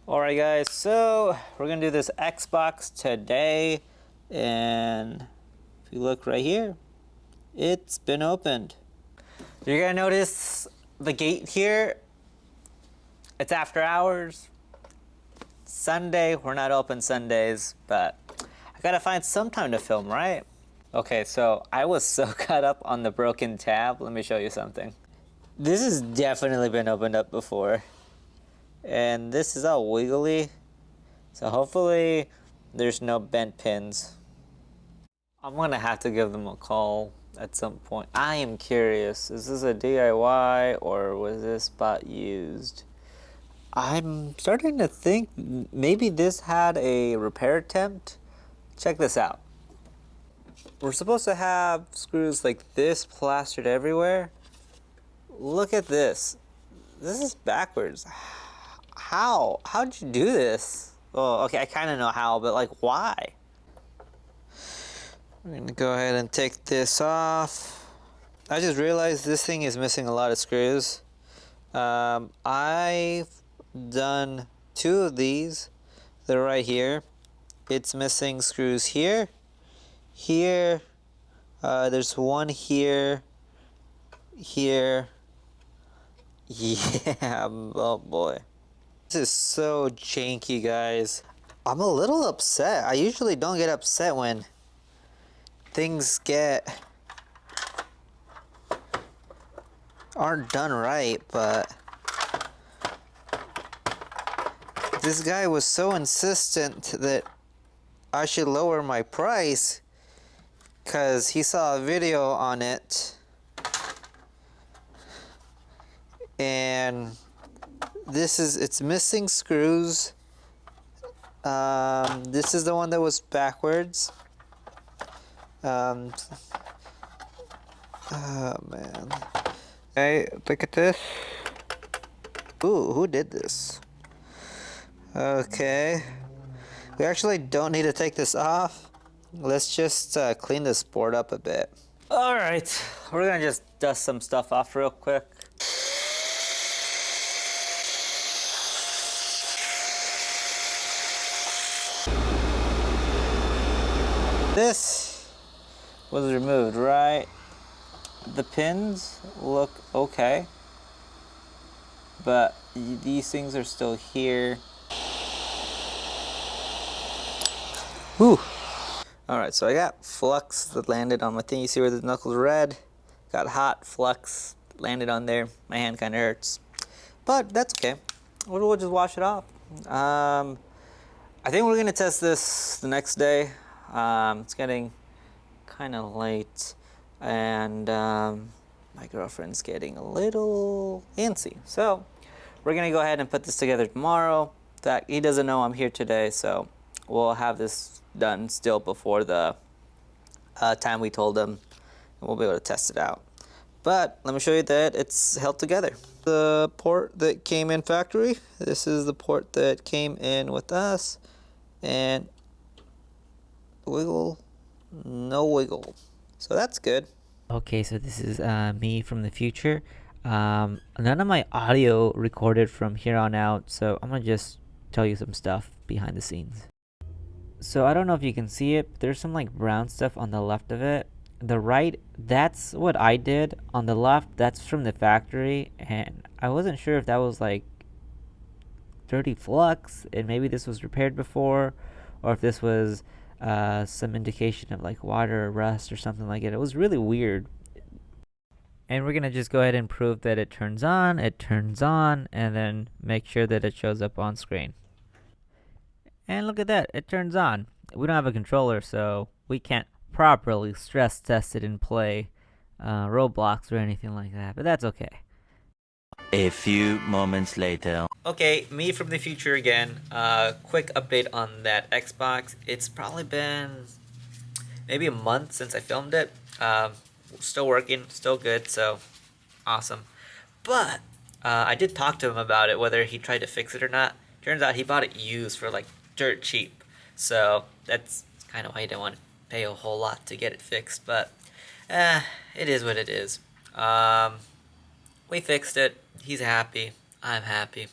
Alright guys, so we're gonna do this Xbox today, and if you look right here, it's been opened. You're gonna notice the gate here, it's after hours. Sunday, we're not open Sundays, but I gotta find some time to film, right? Okay, so I was so caught up on the broken tab, let me show you something. This has definitely been opened up before. And this is all wiggly. So hopefully there's no bent pins. I'm gonna have to give them a call at some point. I am curious, is this a DIY or was this bot used? I'm starting to think maybe this had a repair attempt. Check this out. We're supposed to have screws like this plastered everywhere. Look at this. This is backwards. How? How'd you do this? Well, okay, I kind of know how, but like, why? I'm gonna go ahead and take this off. I just realized this thing is missing a lot of screws. I've done two of these. They're right here. It's missing screws here, here. There's one here, here. Yeah, oh boy. This is so janky, guys. I'm a little upset. I usually don't get upset when things aren't done right, but this guy was so insistent that I should lower my price because he saw a video on it, and it's missing screws. This is the one that was backwards. Oh man. Hey, look at this. Ooh, who did this? Okay. We actually don't need to take this off. Let's just clean this board up a bit. Alright, we're gonna just dust some stuff off real quick. This was removed, right? The pins look okay, but these things are still here. Whew. Alright, so I got flux that landed on my thing. You see where the knuckles are red? Got hot flux landed on there. My hand kind of hurts, but that's okay. We'll just wash it off. I think we're gonna test this the next day. It's getting kind of late, and my girlfriend's getting a little antsy. So we're gonna go ahead and put this together tomorrow. In fact, he doesn't know I'm here today, so we'll have this done still before the time we told him, and we'll be able to test it out. But let me show you that it's held together. The port that came in factory, this is the port that came in with us, and wiggle, no wiggle. So that's good. Okay, so this is me from the future. None of my audio recorded from here on out, so I'm gonna just tell you some stuff behind the scenes. So I don't know if you can see it, but there's some like brown stuff on the left of it. The right, that's what I did. On the left, that's from the factory, and I wasn't sure if that was like dirty flux and maybe this was repaired before, or if this was some indication of like water or rust or something like it. It was really weird. And we're gonna just go ahead and prove that it turns on, and then make sure that it shows up on screen. And look at that, it turns on. We don't have a controller, so we can't properly stress test it and play Roblox or anything like that, but that's okay. A few moments later. Okay, me from the future again. Quick update on that Xbox. It's probably been maybe a month since I filmed it. Still working, still good, so awesome. But I did talk to him about it, whether he tried to fix it or not. Turns out he bought it used for like dirt cheap. So that's kind of why he didn't want to pay a whole lot to get it fixed. But it is what it is. We fixed it. He's happy. I'm happy.